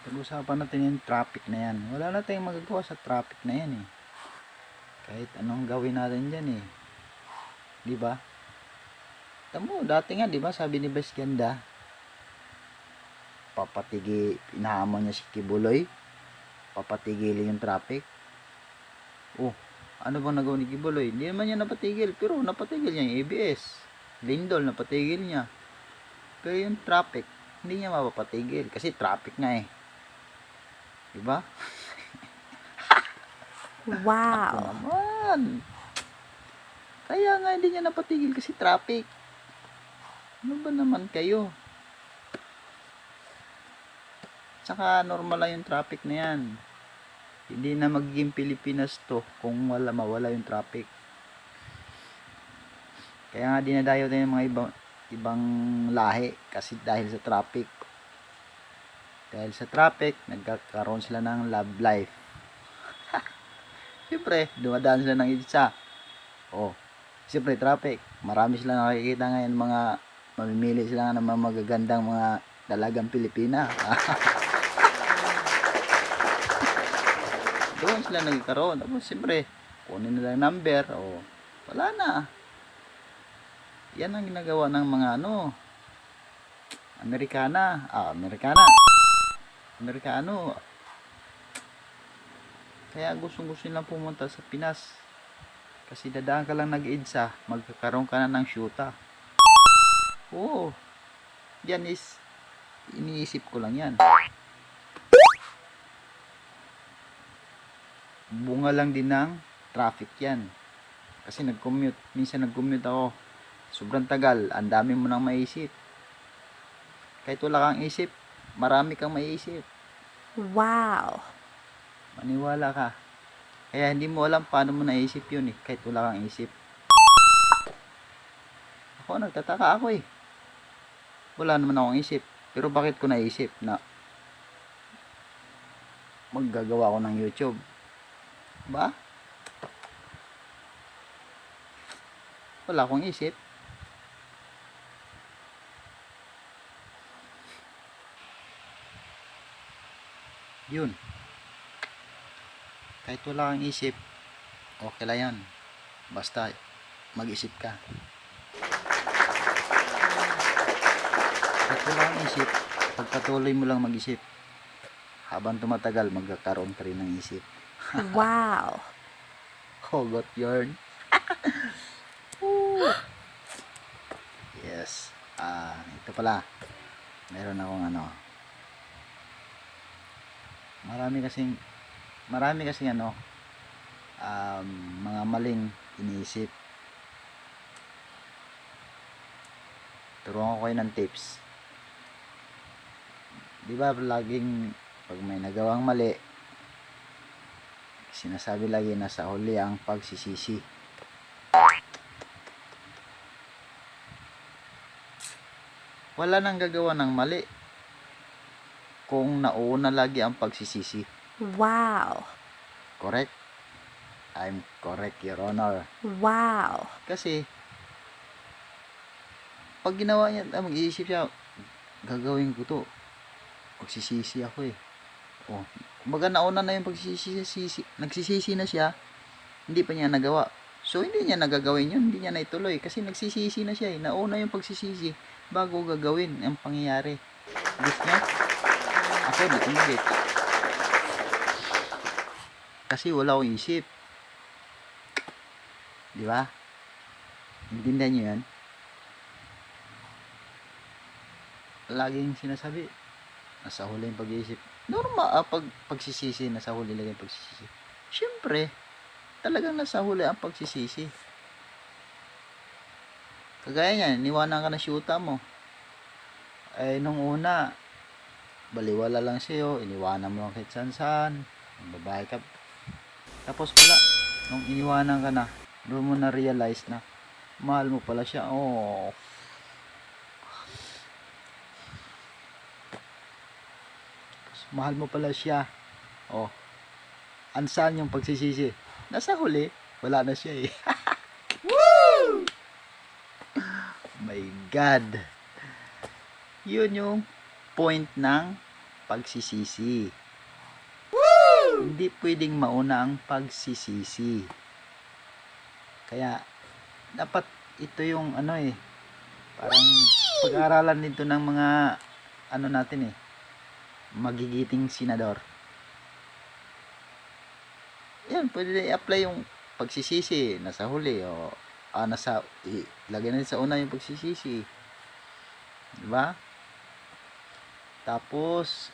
Pag-usapan natin yung traffic na yan. Wala na tayong magagawa sa traffic na yan eh. Kahit anong gawin natin dyan eh. Di ba? Tamo, dati nga, di ba, sabi ni Bes Ganda, inahamon niya si Kibuloy, papatigilin yung traffic. Oh, ano bang nagawa ni Kibuloy? Hindi naman niya napatigil, pero napatigil niya yung ABS. Lindol, napatigil niya. Pero yung traffic, hindi niya mapapatigil kasi traffic nga eh. Diba? Wow. Ako naman. Kaya nga hindi niya napatigil kasi traffic. Ano ba naman kayo? Tsaka normal lang yung traffic na yan. Hindi na magiging Pilipinas to kung mawala yung traffic. Kaya nga dinadayo tayo ng mga ibang lahi kasi dahil sa traffic. Dahil sa traffic, nagkakaroon sila ng love life. Siyempre, dumadaan sila ng isa. Oh, siyempre traffic. Marami sila nakikita ngayon mga mamimili sila ng mga magagandang mga dalagang Pilipina. Doon sila nagkaroon. Tapos siyempre, kunin nila yung number. Oh, wala na. Yan ang ginagawa ng mga Amerikano. Kaya gustong nilang pumunta sa Pinas. Kasi dadaan ka lang nag-EDSA, magkakaroon ka na ng syuta. Oo. Yan is, iniisip ko lang yan. Bunga lang din ng traffic yan. Kasi minsan nag-commute ako. Sobrang tagal, ang dami mo nang maisip. Kahit wala kang isip, marami kang maisip. Wow. Maniwala ka. Kaya hindi mo alam paano mo naisip yun eh, kahit wala kang isip. Ako, nagtataka ako eh. Wala naman akong isip. Pero bakit ko naisip na maggagawa ko ng YouTube? Ba? Wala akong isip. Yun. Kahit wala kang isip, okay lang yan. Basta mag-isip ka. Kahit wala kang isip, pagpatuloy mo lang mag-isip. Habang tumatagal, magkakaroon ka rin ng isip. Wow. Hugot yarn. Yes. Ito pala. Meron akong marami kasing mga maling iniisip. Turuan ko kayo ng tips. Di ba laging pag may nagawang mali, sinasabi lagi na sa huli ang pagsisisi. Wala nang gagawa ng mali kung nauna lagi ang pagsisisi. Wow. Correct? I'm correct, Your Honor. Wow. Kasi pag ginawa niya, mag-iisip siya, gagawin ko to. Pagsisisi ako eh. Oh, kumbaga nauna na yung pagsisisi, nagsisisi na siya, hindi pa niya nagawa. So hindi niya nagagawin yun, hindi niya naituloy kasi nagsisisi na siya eh. Nauna yung pagsisisi bago gagawin ang pangyayari. Gusto niya? Ako di ko mag-get. Kasi wala akong isip. Di ba? Intindihan niyo yan? Laging sinasabi, nasa huli yung pag-iisip. Normal, pagsisisi, nasa huli lang yung pagsisisi. Siyempre, talagang nasa huli ang pagsisisi. Kagaya niyan, niwanan ka na syuta mo. Eh, nung una, baliwala lang sa'yo, iniwanan mo lang kahit saan-saan, babae ka. Tapos pala, nung iniwanan ka na, doon mo na realize na, mahal mo pala siya. Oh. Mahal mo pala siya. Oh. Ansaan yung pagsisisi? Nasa huli, wala na siya eh. Woo! My God. Yun yung point ng pagsisisi. Hindi pwedeng mauna ang pagsisisi. Kaya dapat ito yung ano eh, parang pag-aaralan nito ng mga ano natin eh, magigiting senador. Yan, pwede na i-apply yung pagsisisi nasa huli o lagyan natin sa una yung pagsisisi. Diba? Tapos